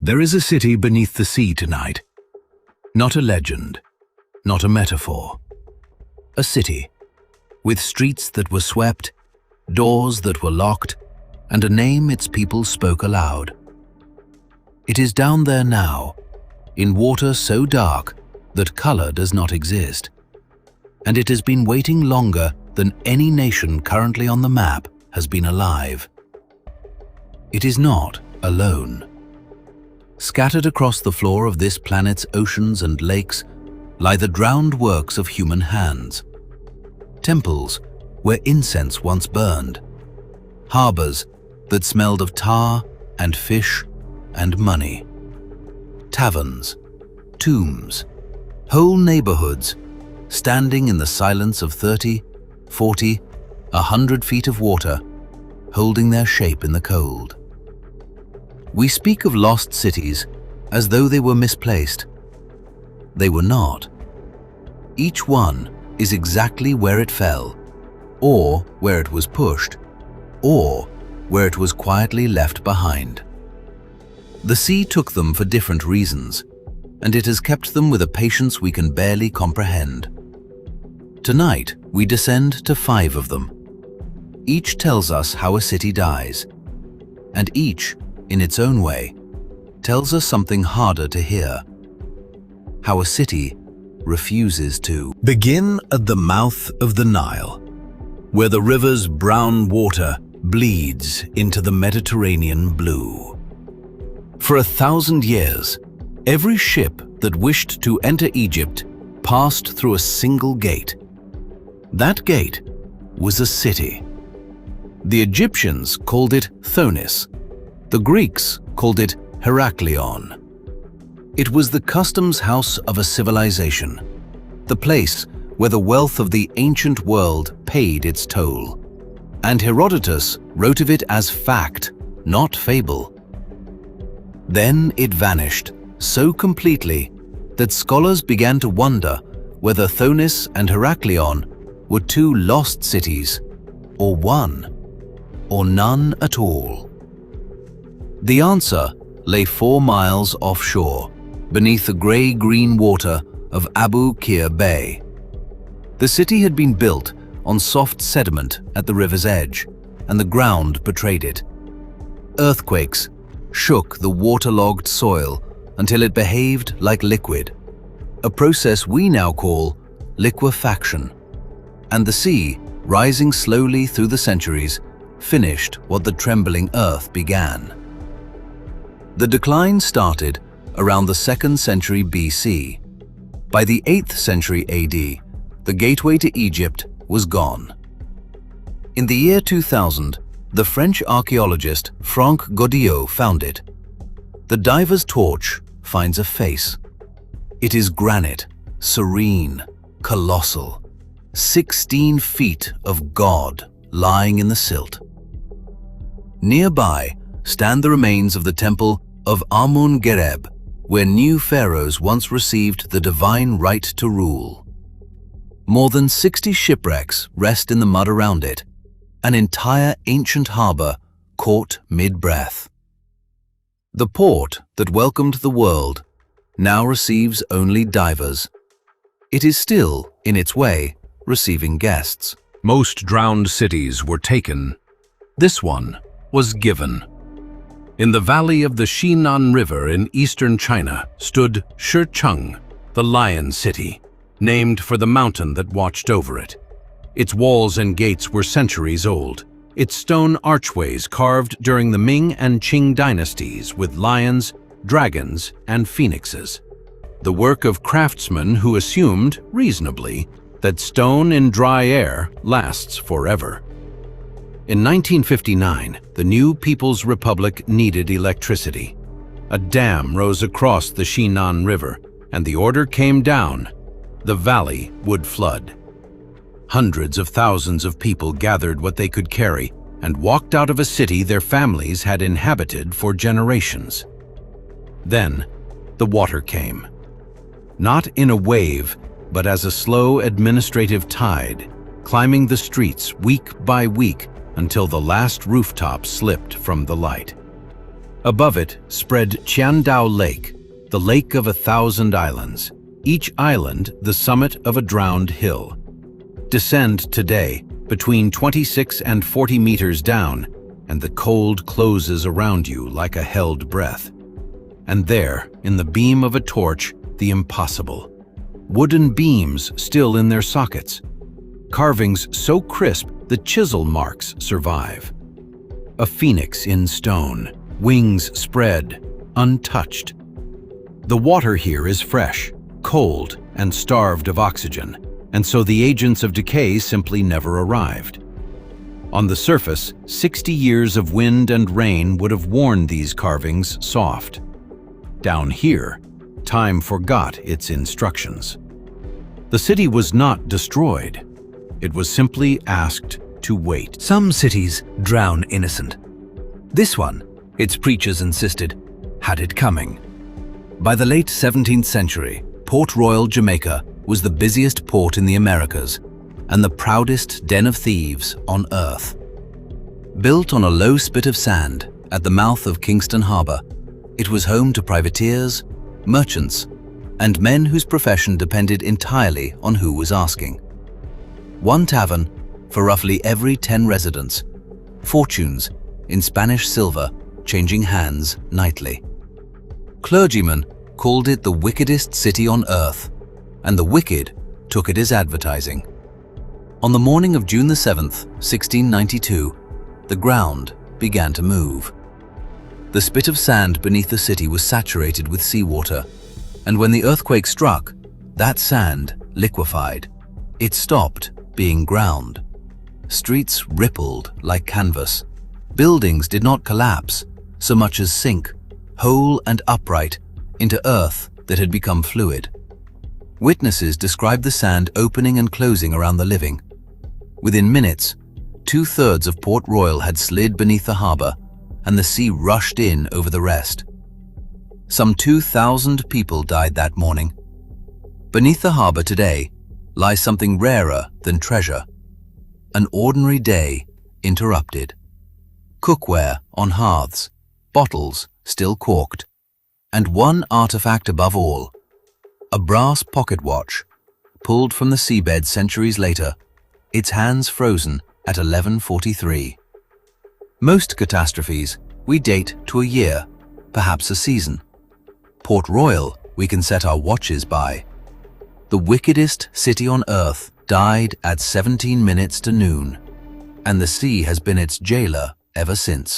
There is a city beneath the sea tonight. Not a legend, not a metaphor. A city, with streets that were swept, doors that were locked, and a name its people spoke aloud. It is down there now, in water so dark that color does not exist, and it has been waiting longer than any nation currently on the map has been alive. It is not alone. Scattered across the floor of this planet's oceans and lakes lie the drowned works of human hands. Temples where incense once burned. Harbors that smelled of tar and fish and money. Taverns, tombs, whole neighborhoods standing in the silence of 30, 40, 100 feet of water, holding their shape in the cold. We speak of lost cities as though they were misplaced. They were not. Each one is exactly where it fell, or where it was pushed, or where it was quietly left behind. The sea took them for different reasons, and it has kept them with a patience we can barely comprehend. Tonight, we descend to 5 of them. Each tells us how a city dies, and each, in its own way, tells us something harder to hear. How a city refuses to. Begin at the mouth of the Nile, where the river's brown water bleeds into the Mediterranean blue. For 1,000 years, every ship that wished to enter Egypt passed through a single gate. That gate was a city. The Egyptians called it Thonis. The Greeks called it Heracleion. It was the customs house of a civilization, the place where the wealth of the ancient world paid its toll. And Herodotus wrote of it as fact, not fable. Then it vanished so completely that scholars began to wonder whether Thonis and Heracleion were 2 lost cities, or one, or none at all. The answer lay 4 miles offshore, beneath the grey-green water of Abu Qir Bay. The city had been built on soft sediment at the river's edge, and the ground betrayed it. Earthquakes shook the waterlogged soil until it behaved like liquid, a process we now call liquefaction. And the sea, rising slowly through the centuries, finished what the trembling earth began. The decline started around the 2nd century BC. By the 8th century AD, the gateway to Egypt was gone. In the year 2000, the French archaeologist Franck Godillot found it. The diver's torch finds a face. It is granite, serene, colossal, 16 feet of God lying in the silt. Nearby stand the remains of the temple of Amun-Gereb, where new pharaohs once received the divine right to rule. More than 60 shipwrecks rest in the mud around it, an entire ancient harbor caught mid-breath. The port that welcomed the world now receives only divers. It is still, in its way, receiving guests. Most drowned cities were taken. This one was given. In the valley of the Shinan River in eastern China stood Shi Cheng, the Lion City, named for the mountain that watched over it. Its walls and gates were centuries old, its stone archways carved during the Ming and Qing dynasties with lions, dragons, and phoenixes. The work of craftsmen who assumed, reasonably, that stone in dry air lasts forever. In 1959, the new People's Republic needed electricity. A dam rose across the Shinan River, and the order came down: the valley would flood. Hundreds of thousands of people gathered what they could carry and walked out of a city their families had inhabited for generations. Then, the water came. Not in a wave, but as a slow administrative tide, climbing the streets week by week until the last rooftop slipped from the light. Above it spread Qiandao Lake, the lake of 1,000 islands, each island the summit of a drowned hill. Descend today, between 26 and 40 meters down, and the cold closes around you like a held breath. And there, in the beam of a torch, the impossible. Wooden beams still in their sockets. Carvings so crisp the chisel marks survive. A phoenix in stone, wings spread, untouched. The water here is fresh, cold, and starved of oxygen, and so the agents of decay simply never arrived. On the surface, 60 years of wind and rain would have worn these carvings soft. Down here, time forgot its instructions. The city was not destroyed. It was simply asked to wait. Some cities drown innocent. This one, its preachers insisted, had it coming. By the late 17th century, Port Royal, Jamaica was the busiest port in the Americas and the proudest den of thieves on earth. Built on a low spit of sand at the mouth of Kingston Harbor, it was home to privateers, merchants, and men whose profession depended entirely on who was asking. One tavern for roughly every 10 residents, fortunes in Spanish silver changing hands nightly. Clergymen called it the wickedest city on earth, and the wicked took it as advertising. On the morning of June the 7th, 1692, the ground began to move. The spit of sand beneath the city was saturated with seawater, and when the earthquake struck, that sand liquefied. It stopped being ground. Streets rippled like canvas. Buildings did not collapse, so much as sink, whole and upright, into earth that had become fluid. Witnesses described the sand opening and closing around the living. Within minutes, 2/3 of Port Royal had slid beneath the harbor, and the sea rushed in over the rest. Some 2,000 people died that morning. Beneath the harbor today lies something rarer than treasure. An ordinary day interrupted. Cookware on hearths, bottles still corked, and one artifact above all, a brass pocket watch, pulled from the seabed centuries later, its hands frozen at 11:43. Most catastrophes we date to a year, perhaps a season. Port Royal we can set our watches by. The wickedest city on earth died at 17 minutes to noon, and the sea has been its jailer ever since.